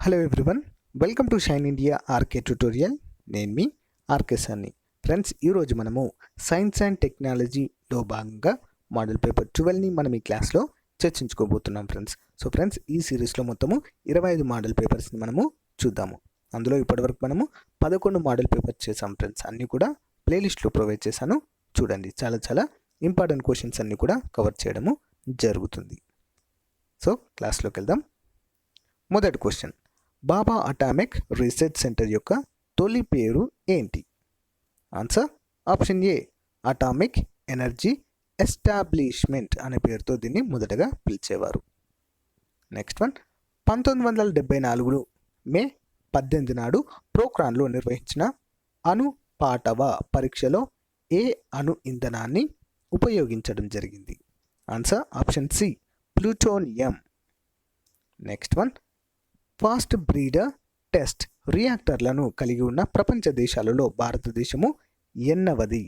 Hello everyone, welcome to shine India RK tutorial. నేను మీ RK సార్ని. ఫ్రెండ్స్, ఈరోజు మనము సైన్స్ అండ్ టెక్నాలజీలో భాగంగా మోడల్ పేపర్ 12ని మనం ఈ క్లాస్లో చర్చించుకోబోతున్నాం ఫ్రెండ్స్. ఫ్రెండ్స్, ఈ సిరీస్లో మొత్తము 25 మోడల్ పేపర్స్ని మనము చూద్దాము. అందులో ఇప్పటివరకు మనము 11 మోడల్ పేపర్స్ చేసాం ఫ్రెండ్స్. అన్నీ కూడా ప్లేలిస్ట్లో ప్రొవైడ్ చేశాను, చూడండి. చాలా ఇంపార్టెంట్ క్వశ్చన్స్ అన్నీ కూడా కవర్ చేయడము జరుగుతుంది. క్లాస్లోకి వెళ్దాం. మొదటి క్వశ్చన్, బాబా అటామిక్ రీసెర్చ్ సెంటర్ యొక్క తొలి పేరు ఏంటి? ఆన్సర్ ఆప్షన్ ఏ, అటామిక్ ఎనర్జీ ఎస్టాబ్లిష్మెంట్ అనే పేరుతో దీన్ని మొదటగా పిలిచేవారు. నెక్స్ట్ వన్, 1974 మే 18 నాడు పోఖ్రాన్లో నిర్వహించిన అణు పాటవ పరీక్షలో ఏ అణు ఇంధనాన్ని ఉపయోగించడం జరిగింది? Answer option C, plutonium. Next one, fast breeder test రియాక్టర్లను కలిగి ఉన్న ప్రపంచ దేశాలలో భారతదేశము ఎన్నవది?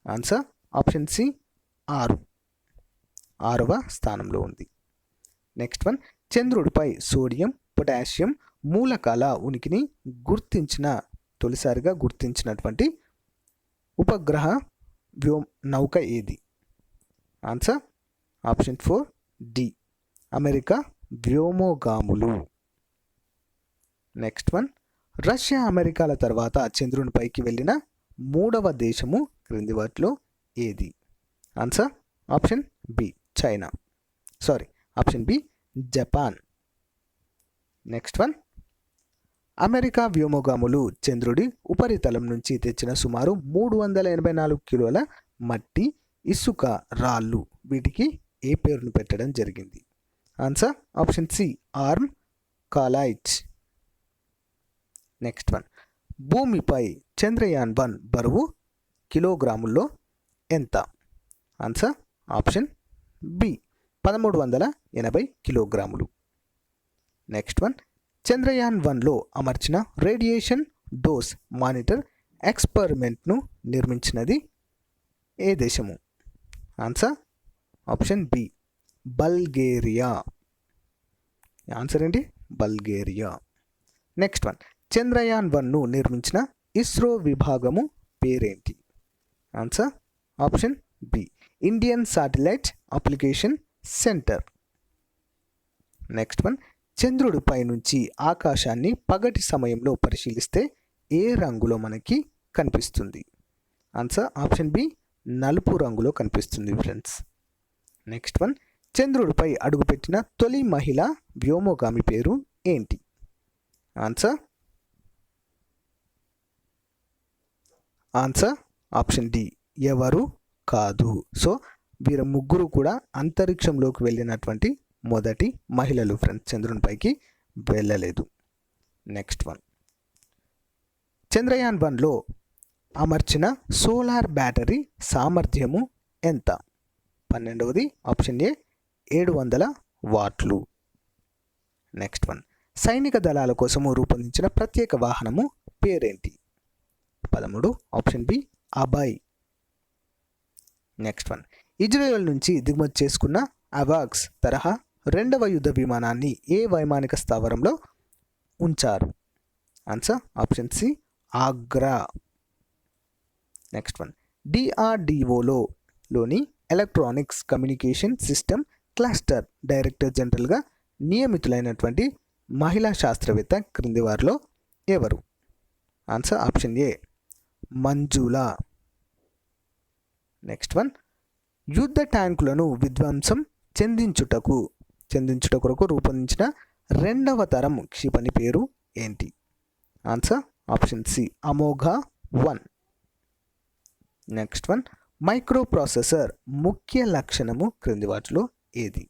ఆన్సర్ ఆప్షన్ సి, 6వ స్థానంలో ఉంది. నెక్స్ట్ వన్, చంద్రుడిపై సోడియం పొటాషియం మూలకాల ఉనికిని తొలిసారిగా గుర్తించినటువంటి ఉపగ్రహ నౌక ఏది? ఆన్సర్ ఆప్షన్ 4 డి, అమెరికా వ్యోమగాములు. నెక్స్ట్ వన్, రష్యా అమెరికాల తర్వాత చంద్రునిపైకి వెళ్ళిన 3వ దేశము క్రింది వాటిలో ఏది? Answer option B, option B, Japan. Next one, America వ్యోమగాములు చంద్రుడి ఉపరితలం నుంచి తెచ్చిన సుమారు 384 కిలోల మట్టి, ఇసుక, రాళ్ళు వీటికి ఏ పేరును పెట్టడం జరిగింది? Answer option C, armalcolites. Next one, భూమిపై చంద్రయాన్-1 బరువు కిలోగ్రాముల్లో ఎంత? ఆన్సర్ ఆప్షన్ బి, 1380 కిలోగ్రాములు. నెక్స్ట్ వన్, చంద్రయాన్-1లో అమర్చిన రేడియేషన్ డోస్ మానిటర్ ఎక్స్పెరిమెంట్ను నిర్మించినది ఏ దేశము? Answer option B, Bulgaria. Answer ఏంటి? బల్గేరియా. నెక్స్ట్ వన్, చంద్రయాన్-1ను నిర్మించిన ఇస్రో విభాగము పేరేంటి? Answer option B, Indian satellite application centre. Next one, చంద్రుడిపై నుంచి ఆకాశాన్ని పగటి సమయంలో పరిశీలిస్తే ఏ రంగులో మనకి కనిపిస్తుంది? ఆన్సర్ ఆప్షన్ బి, నలుపు రంగులో కనిపిస్తుంది ఫ్రెండ్స్. నెక్స్ట్ వన్, చంద్రుడిపై అడుగుపెట్టిన తొలి మహిళ వ్యోమగామి పేరు ఏంటి? ఆన్సర్ ఆప్షన్ డి, ఎవరు కాదు. వీరు ముగ్గురు కూడా అంతరిక్షంలోకి వెళ్ళినటువంటి మొదటి మహిళలు ఫ్రెండ్స్, చంద్రునిపైకి వెళ్ళలేదు. నెక్స్ట్ వన్, చంద్రయాన్-1లో అమర్చిన సోలార్ బ్యాటరీ సామర్థ్యము ఎంత? 12వది ఆప్షన్ ఏ, 700 వాట్లు. నెక్స్ట్ వన్, సైనిక దళాల కోసము రూపొందించిన ప్రత్యేక వాహనము పేరేంటి? 13 option B, Abhay. Next one, Israel నుంచి దిగుమతి చేసుకున్న అవాక్స్ తరహా 2వ యుద్ధ విమానాన్ని ఏ వైమానిక స్థావరంలో ఉంచారు? Answer option C, Agra. Next one, డిఆర్డిఓలోని electronics communication system cluster director జనరల్గా నియమితులైనటువంటి మహిళా శాస్త్రవేత్త క్రింది వారిలో ఎవరు? Answer option A, Manjula. Next one, యుద్ధ ట్యాంకులను విధ్వంసం చెందించుట కొరకు రూపొందించిన 2వ తరం క్షిపణి పేరు ఏంటి? Answer option C, Amogha 1. Next one, micro processor ముఖ్య లక్షణము క్రింది వాటిలో ఏది?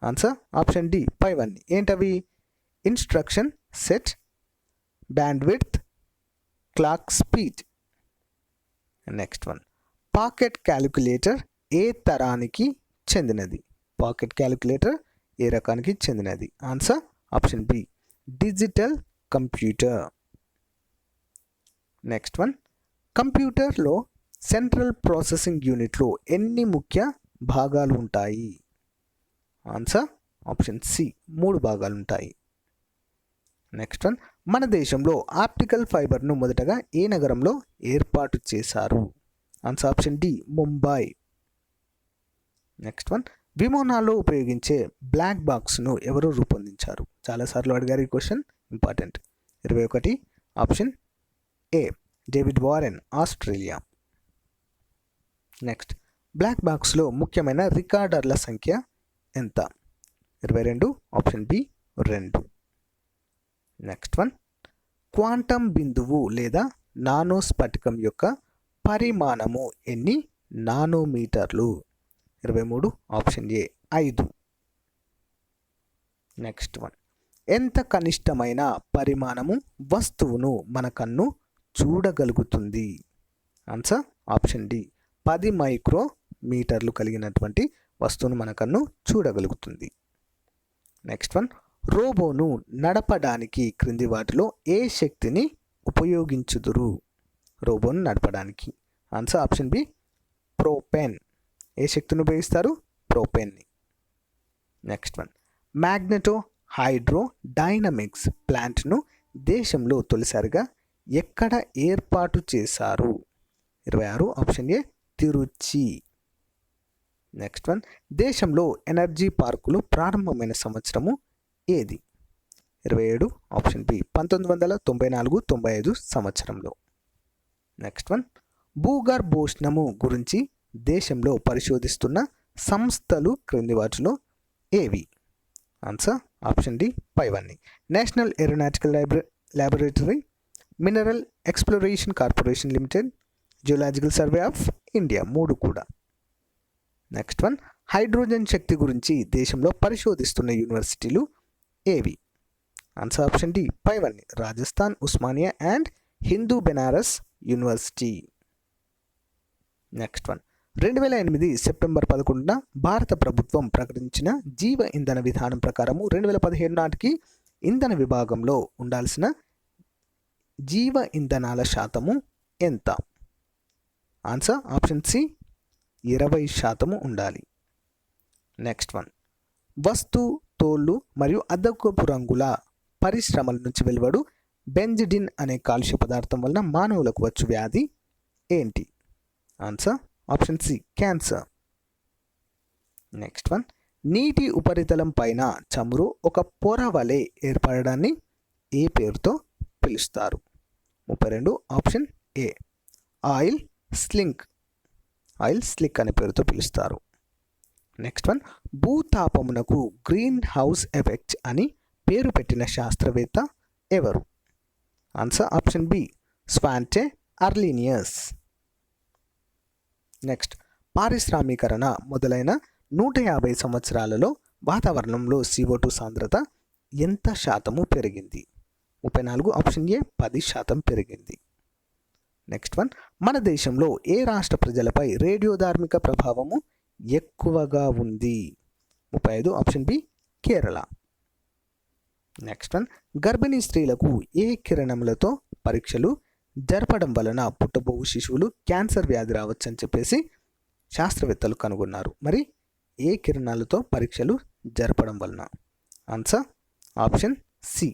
ఆన్సర్ ఆప్షన్ డి, పైవన్నీ. ఏంటవి? Instruction set, bandwidth, clock speed. Next one, pocket calculator ఏ తరానికి చెందినది? పాకెట్ క్యాలిక్యులేటర్ ఏ రకానికి చెందినది? Answer option B, digital computer. Next one, కంప్యూటర్లో సెంట్రల్ ప్రాసెసింగ్ యూనిట్లో ఎన్ని ముఖ్య భాగాలు ఉంటాయి? ఆన్సర్ ఆప్షన్ సి, 3 భాగాలు ఉంటాయి. నెక్స్ట్ వన్, మన దేశంలో ఆప్టికల్ ఫైబర్ను మొదటగా ఏ నగరంలో ఏర్పాటు చేశారు? Answer option D, Mumbai. Next one, విమానాల్లో ఉపయోగించే బ్లాక్ బాక్స్ను ఎవరు రూపొందించారు? చాలాసార్లు అడిగారు ఈ question, important. 21 option A, David Warren, Australia. Next, black బాక్స్లో ముఖ్యమైన రికార్డర్ల సంఖ్య ఎంత? 22 option B, 2. Next one, quantum బిందువు లేదా నానో స్ఫటికం యొక్క పరిమాణము ఎన్ని నానోమీటర్లు? 23 ఆప్షన్ ఏ, 5. నెక్స్ట్ వన్, ఎంత కనిష్టమైన పరిమాణము వస్తువును మన కన్ను చూడగలుగుతుంది? ఆన్సర్ ఆప్షన్ డి, 10 మైక్రోమీటర్లు కలిగినటువంటి వస్తువును మన కన్ను చూడగలుగుతుంది. నెక్స్ట్ వన్, రోబోను నడపడానికి క్రింది వాటిలో ఏ శక్తిని ఉపయోగించుదురు? రోబోను నడపడానికి ఆన్సర్ ఆప్షన్ బి, ప్రోపెన్. ఏ శక్తిని ఉపయోగిస్తారు? ప్రోపెన్ని. Next one, magneto hydrodynamics ప్లాంట్ను దేశంలో తొలిసారిగా ఎక్కడ ఏర్పాటు చేశారు? 26 option A, Tiruchi. Next one, దేశంలో ఎనర్జీ పార్కులు ప్రారంభమైన సంవత్సరము ఏది? 27 ఆప్షన్ బి, 1994-95 సంవత్సరంలో. నెక్స్ట్ వన్, భూగర్భోష్ణము గురించి దేశంలో పరిశోధిస్తున్న సంస్థలు క్రింది వాటిలో ఏవి? ఆన్సర్ ఆప్షన్ డి, పైవన్నీ. National aeronautical laboratory, mineral exploration corporation limited, geological survey of India, 3 కూడా. నెక్స్ట్ వన్, హైడ్రోజన్ శక్తి గురించి దేశంలో పరిశోధిస్తున్న యూనివర్సిటీలు ఏవి? ఆన్సర్ ఆప్షన్ డి, పైవన్నీ. Rajasthan Osmania and Hindu Benaras university. Next one, 2008 September 11న భారత ప్రభుత్వం ప్రకటించిన జీవ ఇంధన విధానం ప్రకారము 2017 నాటికి ఇంధన విభాగంలో ఉండాల్సిన జీవ ఇంధనాల శాతము ఎంత? ఆన్సర్ ఆప్షన్ సి, 20% ఉండాలి. నెక్స్ట్ వన్, వస్తు తోళ్ళు మరియు అద్దకపు రంగుల పరిశ్రమల నుంచి వెలువడు బెంజిడిన్ అనే కాలుష్య పదార్థం వలన మానవులకు వచ్చు వ్యాధి ఏంటి? Answer option C, cancer. Next one, నీటి ఉపరితలం పైన చమురు ఒక పొర వలె ఏర్పడడాన్ని ఏ పేరుతో పిలుస్తారు? 32 option A, oil slink. Oil slick అనే పేరుతో పిలుస్తారు. నెక్స్ట్ వన్, భూతాపమునకు గ్రీన్ హౌస్ ఎఫెక్ట్ అని పేరు పెట్టిన శాస్త్రవేత్త ఎవరు? Answer option B, Svante Arrhenius. Next, పారిశ్రామీకరణ మొదలైన 150 సంవత్సరాలలో వాతావరణంలో CO2 సాంద్రత ఎంత శాతము పెరిగింది? 34 ఆప్షన్ ఏ, 10% పెరిగింది. నెక్స్ట్ వన్, మన దేశంలో ఏ రాష్ట్ర ప్రజలపై రేడియోధార్మిక ప్రభావము ఎక్కువగా ఉంది? 35 option B, Kerala. Next one, గర్భిణీ స్త్రీలకు ఏ కిరణములతో పరీక్షలు జరపడం వలన పుట్టబోవు శిశువులు క్యాన్సర్ వ్యాధి రావచ్చు అని చెప్పేసి శాస్త్రవేత్తలు కనుగొన్నారు. మరి ఏ కిరణాలతో పరీక్షలు జరపడం వలన? ఆన్సర్ ఆప్షన్ సి,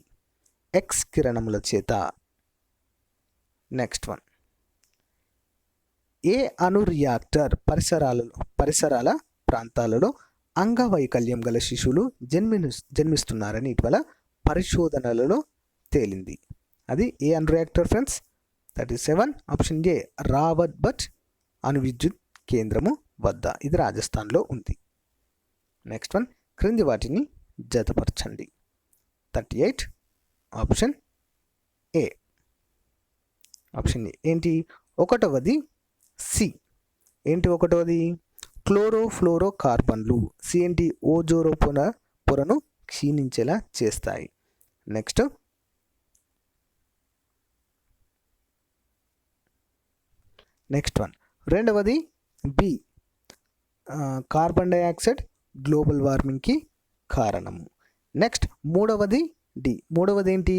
ఎక్స్ కిరణముల చేత. నెక్స్ట్ వన్, ఏ అణు రియాక్టర్ పరిసరాల ప్రాంతాలలో అంగవైకల్యం గల శిశువులు జన్మిస్తున్నారని ఇటీవల పరిశోధనలలో తేలింది? అది ఏ అణు reactor friends? 37 option A, Rawatbhata అణు విద్యుత్ కేంద్రము వద్ద. ఇది రాజస్థాన్లో ఉంది. నెక్స్ట్ వన్, క్రింది వాటిని జతపరచండి. 38 ఆప్షన్ ఏ. ఆప్షన్ ఏ ఏంటి? ఒకటవది సి. ఏంటి ఒకటవది? క్లోరోఫ్లోరో కార్బన్లు. సి ఏంటి? ఓజోన్ పొరను క్షీణించేలా చేస్తాయి. నెక్స్ట్ వన్, రెండవది బి, కార్బన్ డైఆక్సైడ్ గ్లోబల్ వార్మింగ్కి కారణము. నెక్స్ట్ మూడవది డి. మూడవది ఏంటి?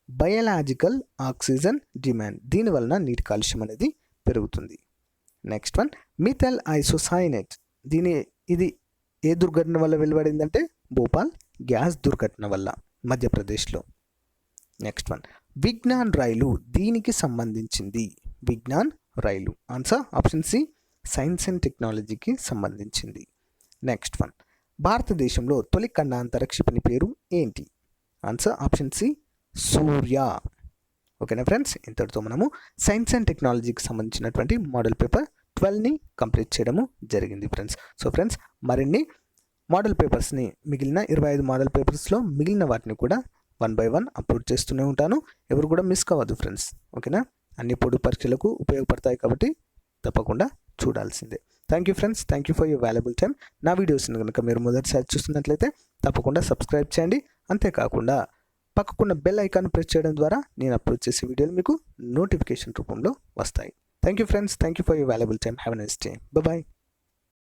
Biological oxygen demand. దీనివలన నీటి కాలుష్యం అనేది పెరుగుతుంది. Next one, methyl isocyanate. ఇది ఏ దుర్ఘటన వల్ల వెలువడిందంటే భోపాల్ గ్యాస్ దుర్ఘటన వల్ల, మధ్యప్రదేశ్లో. నెక్స్ట్ వన్, విజ్ఞాన్ రైలు దీనికి సంబంధించింది. విజ్ఞాన్ రైలు answer option C, science and టెక్నాలజీకి సంబంధించింది. నెక్స్ట్ వన్, భారతదేశంలో తొలి ఖండాంతర క్షిపణి పేరు ఏంటి? ఆన్సర్ ఆప్షన్ సి, సూర్య. ఓకేనా ఫ్రెండ్స్, ఇంతటితో మనము సైన్స్ అండ్ టెక్నాలజీకి సంబంధించినటువంటి మోడల్ పేపర్ 12ని కంప్లీట్ చేయడము జరిగింది ఫ్రెండ్స్. సో ఫ్రెండ్స్, మరిన్ని మోడల్ పేపర్స్ని మిగిలిన 25 మోడల్ పేపర్స్లో మిగిలిన వాటిని కూడా 1 by 1 అప్లోడ్ చేస్తూనే ఉంటాను. ఎవరు కూడా మిస్ కావద్దు ఫ్రెండ్స్. ఓకేనా, అన్ని పోటీ పరీక్షలకు ఉపయోగపడతాయి కాబట్టి తప్పకుండా చూడాల్సిందే. Thank you friends, thank you for your valuable time. నా వీడియోస్ని కనుక మీరు మొదటిసారి చూస్తున్నట్లయితే తప్పకుండా సబ్స్క్రైబ్ చేయండి. అంతేకాకుండా పక్కకున్న బెల్ ఐకాన్ ప్రెస్ చేయడం ద్వారా నేను అప్లోడ్ చేసే వీడియోలు మీకు నోటిఫికేషన్ రూపంలో వస్తాయి. Thank you friends, thank you for your valuable time. Have a nice day. Bye.